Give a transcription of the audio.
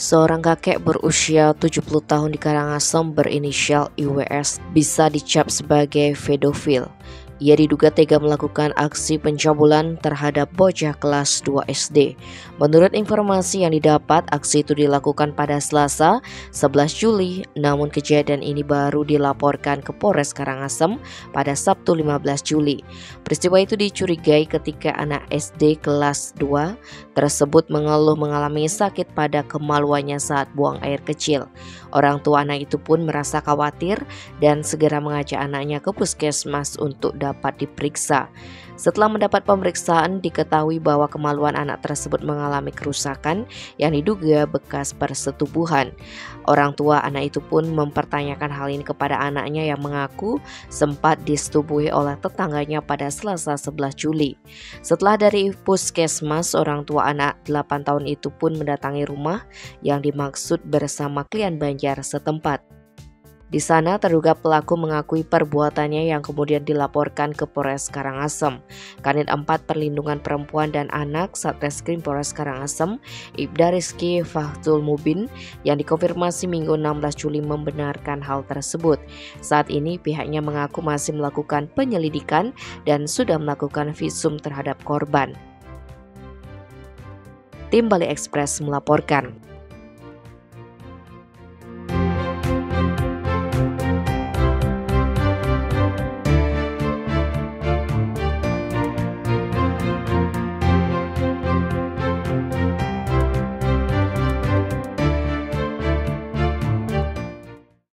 Seorang kakek berusia 70 tahun di Karangasem berinisial IWS bisa dicap sebagai pedofil. Ia diduga tega melakukan aksi pencabulan terhadap bocah kelas 2 SD. Menurut informasi yang didapat, aksi itu dilakukan pada Selasa 11 Juli, namun kejadian ini baru dilaporkan ke Polres Karangasem pada Sabtu 15 Juli. Peristiwa itu dicurigai ketika anak SD kelas 2 tersebut mengeluh mengalami sakit pada kemaluannya saat buang air kecil. Orang tua anak itu pun merasa khawatir dan segera mengajak anaknya ke puskesmas untuk dapat diperiksa. Setelah mendapat pemeriksaan, diketahui bahwa kemaluan anak tersebut mengalami kerusakan yang diduga bekas persetubuhan. Orang tua anak itu pun mempertanyakan hal ini kepada anaknya yang mengaku sempat disetubuhi oleh tetangganya pada Selasa 11 Juli. Setelah dari puskesmas, orang tua anak 8 tahun itu pun mendatangi rumah yang dimaksud bersama klien Banjar setempat. Di sana terduga pelaku mengakui perbuatannya yang kemudian dilaporkan ke Polres Karangasem. Kanit 4 Perlindungan Perempuan dan Anak Satreskrim Polres Karangasem, Ibda Rizky Fahdul Mubin, yang dikonfirmasi Minggu 16 Juli membenarkan hal tersebut. Saat ini pihaknya mengaku masih melakukan penyelidikan dan sudah melakukan visum terhadap korban. Tim Bali Express melaporkan.